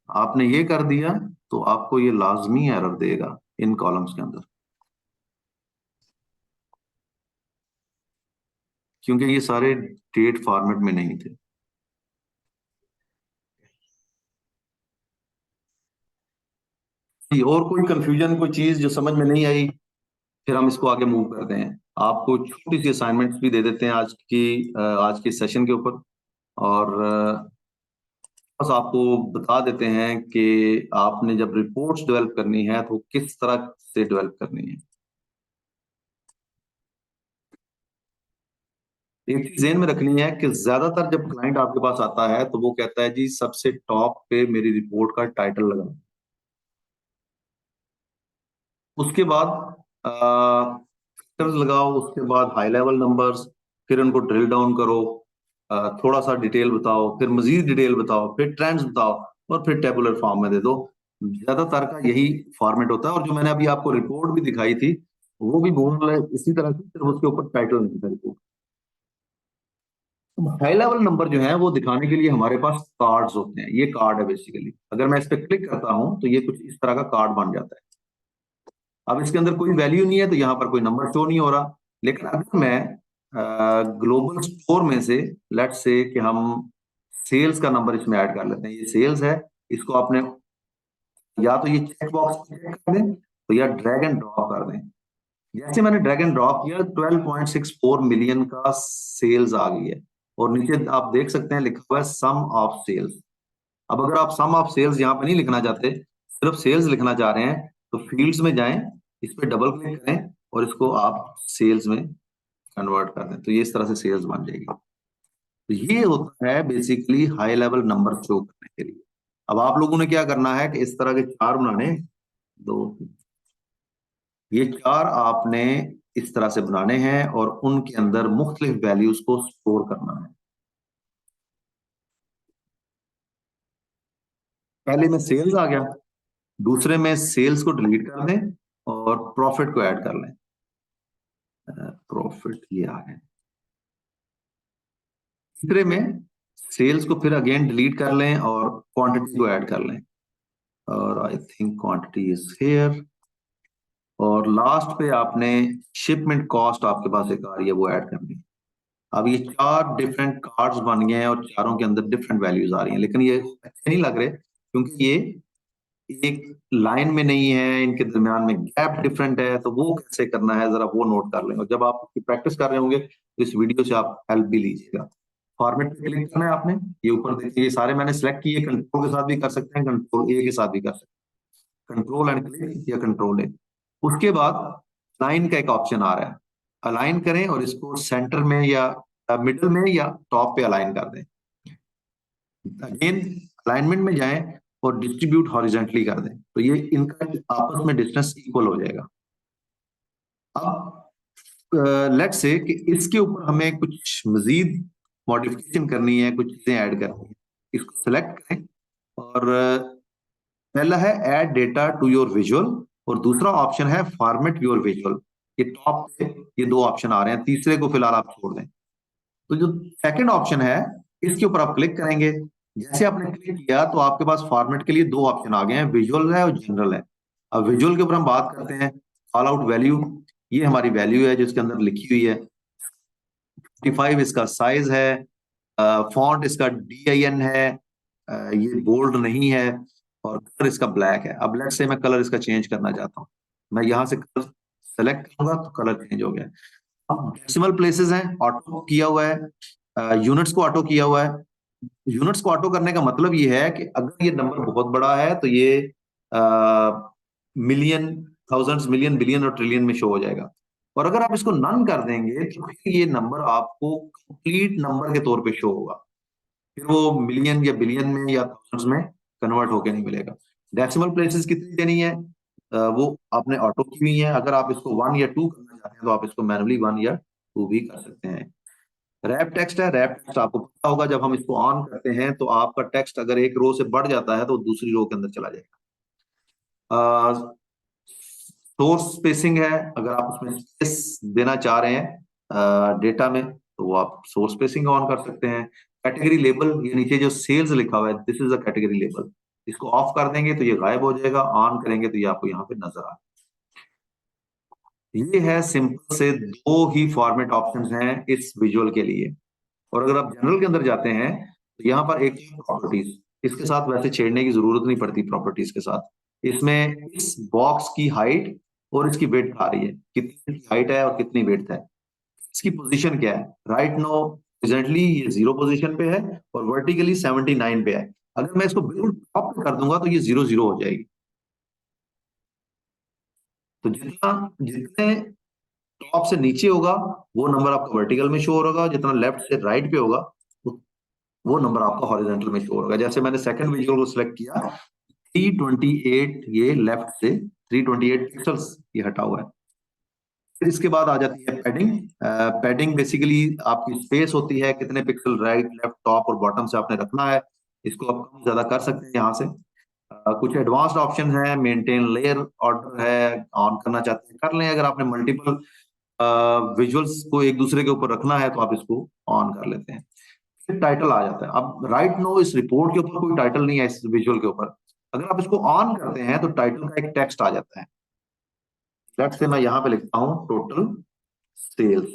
आपने ये कर दिया तो आपको ये लाजमी एरर देगा इन कॉलम्स के अंदर, क्योंकि ये सारे डेट फॉर्मेट में नहीं थे। और कोई कंफ्यूजन, कोई चीज जो समझ में नहीं आई, फिर हम इसको आगे मूव करते हैं। आपको छोटी सी असाइनमेंट्स भी दे देते हैं आज के सेशन के ऊपर। और बस आपको बता देते हैं कि आपने जब रिपोर्ट्स डेवलप करनी है तो किस तरह से डेवलप करनी है। एक चीज ध्यान में रखनी है कि ज्यादातर जब क्लाइंट आपके पास आता है तो वो कहता है जी सबसे टॉप पे मेरी रिपोर्ट का टाइटल लगाओ, उसके बाद फैक्टर्स लगाओ, उसके बाद हाई लेवल नंबर्स, फिर उनको ड्रिल डाउन करो, थोड़ा सा डिटेल बताओ, फिर मजीद डिटेल बताओ, फिर ट्रेंड्स बताओ, और फिर टेबुलर फॉर्म में दे दो। ज्यादातर का यही फॉर्मेट होता है। और जो मैंने अभी आपको रिपोर्ट भी दिखाई थी, वो भी बोल इसी तरह से, सिर्फ उसके ऊपर टाइटल नहीं था रिपोर्ट। हाई लेवल नंबर जो है वो दिखाने के लिए हमारे पास कार्ड्स होते हैं। ये कार्ड है बेसिकली, अगर मैं इस पर क्लिक करता हूं तो ये कुछ इस तरह का कार्ड बन जाता है। अब इसके अंदर कोई वैल्यू नहीं है तो यहाँ पर कोई नंबर शो नहीं हो रहा। लेकिन अगर मैं ग्लोबल स्टोर में से, लेट्स से कि हम सेल्स का नंबर इसमें ऐड कर लेते हैं, ये सेल्स है, इसको आपने या तो ये चेक बॉक्स चेक कर दें, तो या ड्रैग एंड ड्रॉप कर दें। जैसे मैंने ड्रैग एंड ड्रॉप किया, 12.64 मिलियन का सेल्स आ गई है, और नीचे आप देख सकते हैं लिखा हुआ है सम ऑफ सेल्स। अब अगर आप सम ऑफ सेल्स यहाँ पे नहीं लिखना चाहते, सिर्फ सेल्स लिखना चाह रहे हैं, तो फील्ड्स में जाएं, इस पे डबल क्लिक करें और इसको आप सेल्स में कन्वर्ट कर दें, तो ये इस तरह से सेल्स बन जाएगी। तो ये होता है basically high level number show करने के लिए। अब आप लोगों ने क्या करना है कि इस तरह के चार बनाने, दो, ये चार आपने इस तरह से बनाने हैं और उनके अंदर मुख्तलिफ वैल्यूज को स्टोर करना है। पहले में सेल्स आ गया, दूसरे में सेल्स को डिलीट कर दें और प्रॉफिट को ऐड कर लें। प्रॉफिट ये आ गया। तीसरे में सेल्स को फिर अगेन डिलीट कर लें और क्वांटिटी को ऐड कर लें, और I think quantity is here, और लास्ट पे आपने शिपमेंट कॉस्ट आपके पास एक आ रही है वो ऐड करनी है। अब ये 4 डिफरेंट कार्ड्स बन गए हैं और चारों के अंदर डिफरेंट वैल्यूज आ रही हैं, लेकिन ये अच्छे नहीं लग रहे क्योंकि ये एक लाइन में नहीं है, इनके दरमियान में गैप डिफरेंट है। तो वो कैसे करना है जरा वो नोट कर लेंगे, जब आप प्रैक्टिस कर रहे होंगे तो इस वीडियो से आप हेल्प भी लीजिएगा। फॉर्मेट पे क्लिक करना है आपने, ये ऊपर देखिए ये सारे मैंने सेलेक्ट किए, कंट्रोल के साथ भी कर सकते हैं, कंट्रोल ए के साथ भी कर सकते हैं, कंट्रोल एंड क्लिक या कंट्रोल ए। उसके बाद लाइन का एक ऑप्शन आ रहा है, अलाइन करें और इसको सेंटर में या मिडल में या टॉप पे अलाइन कर दें। अगेन अलाइनमेंट में जाएं और डिस्ट्रीब्यूट हॉरिजॉन्टली कर दें, तो ये इनका आपस में डिस्टेंस इक्वल हो जाएगा। अब लेट्स से कि इसके ऊपर हमें कुछ मजीद मॉडिफिकेशन करनी है, कुछ चीजें ऐड करनी है, इसको सेलेक्ट करें और पहला है add data to your visual और दूसरा ऑप्शन है फॉर्मेट योर विजुअल। ये टॉप पे ये 2 ऑप्शन आ रहे हैं, तीसरे को फिलहाल आप छोड़ दें। तो जो सेकंड ऑप्शन है इसके ऊपर आप क्लिक करेंगे, जैसे आपने क्लिक किया तो आपके पास फॉर्मेट के लिए 2 ऑप्शन आ गए हैं, विजुअल है और जनरल है। अब विजुअल के ऊपर हम बात करते हैं, कॉल आउट वैल्यू, ये हमारी वैल्यू है जिसके अंदर लिखी हुई है, 55 इसका साइज है, फॉन्ट इसका DIN है, ये बोल्ड नहीं है और कलर इसका ब्लैक है। अब लेट्स से मैं कलर इसका चेंज करना चाहता हूँ, मैं यहाँ से कलर सेलेक्ट करूंगा तो कलर चेंज हो गया। अब डेसिमल प्लेसेस हैं, ऑटो किया हुआ है, यूनिट्स को ऑटो किया हुआ है। यूनिट्स को ऑटो करने का मतलब ये है कि अगर ये नंबर बहुत बड़ा है तो ये मिलियन, थाउजेंड्स, मिलियन, बिलियन और ट्रिलियन में शो हो जाएगा, और अगर आप इसको नन कर देंगे तो फिर ये नंबर आपको कंप्लीट नंबर के तौर पे शो होगा, फिर वो मिलियन या बिलियन में या थाउजेंड्स में कन्वर्ट होके नहीं मिलेगा। डेसिमल प्लेसेस कितनी देनी है वो आपने ऑटो की हुई है, अगर आप इसको 1 या 2 करना चाहते हैं तो आप इसको मैनुअली 1 या 2 भी कर सकते हैं। रैप टेक्स्ट है, रैप टेक्स्ट आपको पता होगा जब हम इसको ऑन करते हैं तो आपका टेक्स्ट अगर एक रो से बढ़ जाता है तो दूसरी रो के अंदर चला जाएगा। सोर्स स्पेसिंग है, अगर आप उसमें स्पेस देना चाह रहे हैं डेटा में तो वो आप सोर्स स्पेसिंग ऑन कर सकते हैं। कैटेगरी लेबल, ये नीचे जो सेल्स लिखा हुआ है this is a category label, इसको ऑफ कर देंगे तो ये गायब हो जाएगा, ऑन करेंगे तो ये आपको यहाँ पे नजर आ। ये है सिंपल से 2 ही फॉर्मेट ऑप्शंस हैं इस विजुअल के लिए। और अगर आप जनरल के अंदर जाते हैं तो यहाँ पर एक प्रॉपर्टीज, इसके साथ वैसे छेड़ने की जरूरत नहीं पड़ती प्रॉपर्टीज के साथ, इसमें इस बॉक्स की हाइट और इसकी विड्थ आ रही है, कितनी हाइट है और कितनी विड्थ है, इसकी पोजीशन क्या है। राइट नो प्रेजेंटली ये 0 पोजीशन पे है और वर्टिकली 79 पे है, अगर मैं इसको बिल्कुल टॉप पे कर दूंगा तो ये 0 0 हो जाएगी। तो जितने टॉप से नीचे होगा वो नंबर आपका वर्टिकल में शो होगा, जितना लेफ्ट से राइट पे होगा वो नंबर आपका हॉरिजॉन्टल में शो होगा। जैसे मैंने सेकंड विजुअल को सिलेक्ट किया, 328 ये लेफ्ट से 328 पिक्सल्स ये हटा हुआ है। फिर इसके बाद आ जाती है पैडिंग। पैडिंग बेसिकली आपकी स्पेस होती है, कितने पिक्सल राइट, लेफ्ट, टॉप और बॉटम से आपने रखना है, इसको आप कम ज्यादा कर सकते हैं यहाँ से। कुछ एडवांस्ड ऑप्शन है, मेंटेन लेयर ऑर्डर है, ऑन करना चाहते हैं कर लें, अगर आपने मल्टीपल विजुअल्स को एक दूसरे के ऊपर रखना है तो आप इसको ऑन कर लेते हैं। फिर टाइटल आ जाता है। अब राइट नो इस रिपोर्ट के ऊपर कोई टाइटल नहीं है, इस विजुअल के ऊपर अगर आप इसको ऑन करते हैं तो टाइटल का एक टेक्स्ट आ जाता है। लेट्स से मैं यहाँ पे लिखता हूँ टोटल सेल्स,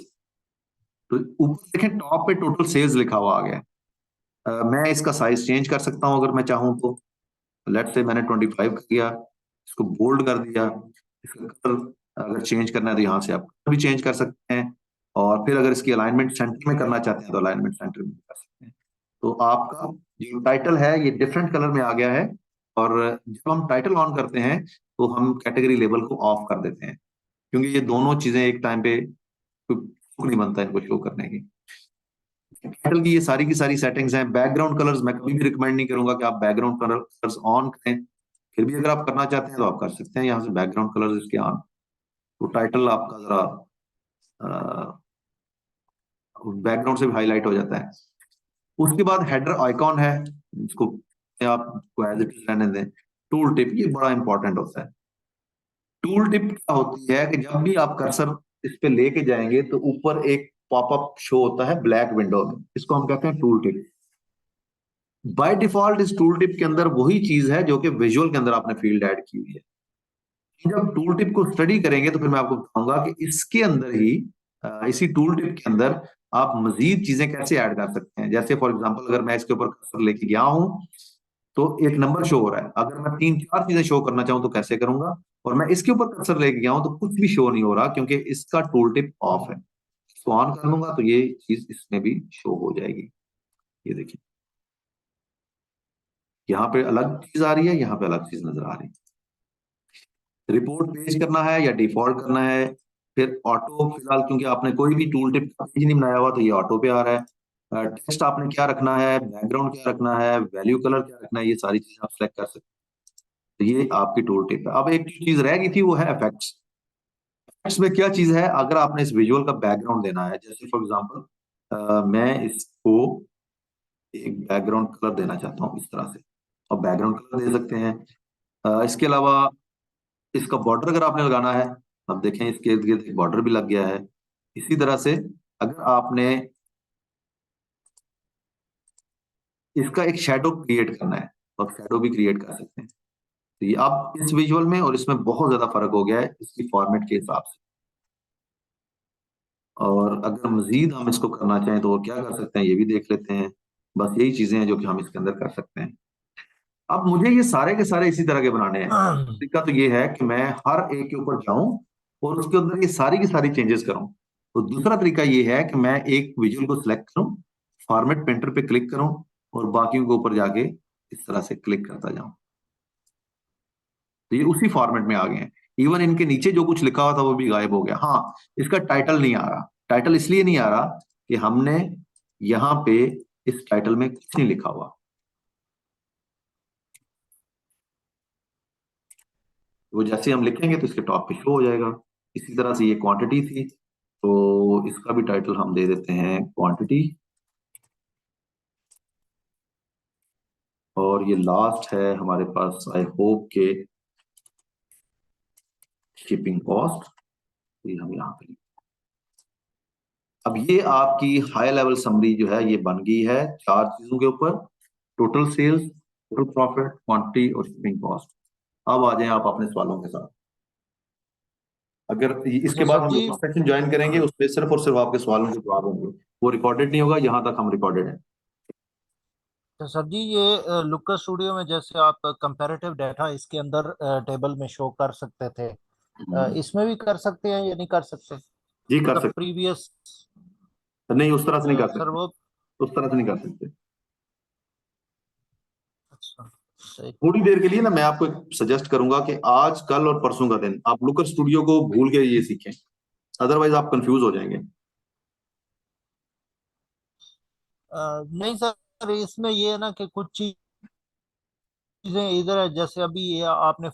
तो ऊपर देखें टॉप पे टोटल सेल्स लिखा हुआ आ गया। मैं इसका साइज चेंज कर सकता हूँ अगर मैं चाहूँ तो। लेट्स से मैंने 25 कर दिया, इसको बोल्ड कर दिया, इसका कलर अगर चेंज करना है तो यहाँ से आप भी चेंज कर सकते हैं, और फिर अगर इसकी अलाइनमेंट सेंटर में करना चाहते हैं तो अलाइनमेंट सेंटर में कर सकते हैं। तो आपका जो टाइटल है ये डिफरेंट कलर में आ गया है, और जब हम टाइटल ऑन करते हैं तो हम कैटेगरी लेबल को ऑफ कर देते हैं, क्योंकि ये दोनों चीजें एक टाइम पे नहीं बनता है इनको शो करने की। टाइटल की ये सारी की सारी सेटिंग्स हैं। बैकग्राउंड कलर्स मैं कभी भी रिकमेंड नहीं करूंगा कि आप बैकग्राउंड कलर्स ऑन करें, फिर भी अगर आप करना चाहते हैं तो आप कर सकते हैं यहाँ से बैकग्राउंड कलर्स इसके ऑन, तो टाइटल आपका जरा बैकग्राउंड से भी हाईलाइट हो जाता है। उसके बाद हेडर आइकॉन है, इसको आप एज इट इज रहने दें। टूल टिप, ये बड़ा इंपॉर्टेंट होता है। टूल टिप क्या होती है कि जब भी आप कर्सर इस पे लेके जाएंगे तो ऊपर एक पॉपअप शो होता है ब्लैक विंडो में, इसको हम कहते हैं टूल टिप। बाय डिफॉल्ट इस टूल टिप के अंदर वही चीज है जो कि विजुअल के अंदर आपने फील्ड ऐड की हुई है। जब टूल टिप को स्टडी करेंगे तो फिर मैं आपको बताऊंगा कि इसके अंदर ही इसी टूल टिप के अंदर आप मजीद चीजें कैसे ऐड कर सकते हैं। जैसे फॉर एग्जांपल अगर मैं इसके ऊपर कर्सर लेके गया हूं तो एक नंबर शो हो रहा है, अगर मैं 3-4 चीजें शो करना चाहूं तो कैसे करूंगा, और मैं इसके ऊपर कर्सर लेके गया हूं तो कुछ भी शो नहीं हो रहा क्योंकि इसका टूल टिप ऑफ है। इसको ऑन कर लूंगा तो ये चीज इसमें भी शो हो जाएगी। ये देखिए यहाँ पे अलग चीज आ रही है, यहाँ पे अलग चीज नजर आ रही है। रिपोर्ट पेज करना है या डिफॉल्ट करना है, फिर ऑटो, फिलहाल क्योंकि आपने कोई भी टूल टिप का पेज नहीं बनाया हुआ तो ये ऑटो पे आ रहा है। टेक्स्ट आपने क्या रखना है, बैकग्राउंड क्या रखना है, वैल्यू कलर क्या रखना है, ये सारी चीजें आप सेलेक्ट कर सकते हैं। तो ये आपकी टूल टिप है। अब एक चीज रह गई थी वो है इफेक्ट्स। इफेक्ट्स में क्या चीज है, अगर आपने इस विजुअल का बैकग्राउंड देना है, जैसे फॉर एग्जाम्पल मैं इसको एक बैकग्राउंड कलर देना चाहता हूँ इस तरह से, और बैकग्राउंड कलर दे सकते हैं। इसके अलावा इसका बॉर्डर अगर आपने लगाना है, अब देखें इसके इर्द गिर्द एक बॉर्डर भी लग गया है। इसी तरह से अगर आपने इसका एक शेडो क्रिएट करना है तो आप शेडो भी क्रिएट कर सकते हैं। तो ये अब इस विजुअल में और इसमें बहुत ज्यादा फर्क हो गया है इसकी फॉर्मेट के हिसाब से। और अगर मजीद हम इसको करना चाहें तो वो क्या कर सकते हैं ये भी देख लेते हैं। बस यही चीजें हैं जो कि हम इसके अंदर कर सकते हैं। अब मुझे ये सारे के सारे इसी तरह के बनाने हैं। तरीका तो ये है कि मैं हर एक के ऊपर जाऊं और उसके अंदर ये सारी की सारी चेंजेस करूं। तो दूसरा तरीका ये है कि मैं एक विजुअल को सिलेक्ट करूं, फॉर्मेट पेंटर पे क्लिक करूं और बाकियों के ऊपर जाके इस तरह से क्लिक करता जाऊं। तो ये उसी फॉर्मेट में आ गए हैं। इवन इनके नीचे जो कुछ लिखा हुआ था वो भी गायब हो गया। हाँ, इसका टाइटल नहीं आ रहा। टाइटल इसलिए नहीं आ रहा कि हमने यहाँ पे इस टाइटल में कुछ नहीं लिखा हुआ। वो जैसे हम लिखेंगे तो इसके टॉप पे शो हो जाएगा। इसी तरह से ये क्वांटिटी थी तो इसका भी टाइटल हम दे देते हैं क्वांटिटी, और ये लास्ट है हमारे पास आई होप के शिपिंग कॉस्ट, ये हम यहाँ पे। अब ये आपकी हाई लेवल समरी जो है ये बन गई है 4 चीजों के ऊपर, total sales, total profit, quantity और शिपिंग कॉस्ट। अब आ जाए आप अपने सवालों के साथ। अगर इसके अच्छा बाद सर हम जी, जो सेक्शन ज्वाइन करेंगे उसमें सिर्फ और सिर्फ आपके सवालों के जवाब होंगे, वो रिकॉर्डेड नहीं होगा। यहाँ तक हम रिकॉर्डेड है। तो सर जी ये लुकर स्टूडियो में जैसे आप कंपैरेटिव डाटा इसके अंदर टेबल में शो कर सकते थे, इसमें भी कर सकते हैं या नहीं कर सकते? जी कर मतलब सकते प्रीवियस, हैं। नहीं, उस तरह से नहीं कर सर सकते। वो, उस तरह से नहीं कर सकते। अच्छा सही। थोड़ी देर के लिए ना मैं आपको सजेस्ट करूंगा कि आज, कल और परसों का दिन आप लुकर स्टूडियो को भूल के ये सीखें, अदरवाइज आप कंफ्यूज हो जाएंगे। नहीं सर, इसमें ये है ना कि कुछ चीजें इधर है, जैसे अभी ये आपने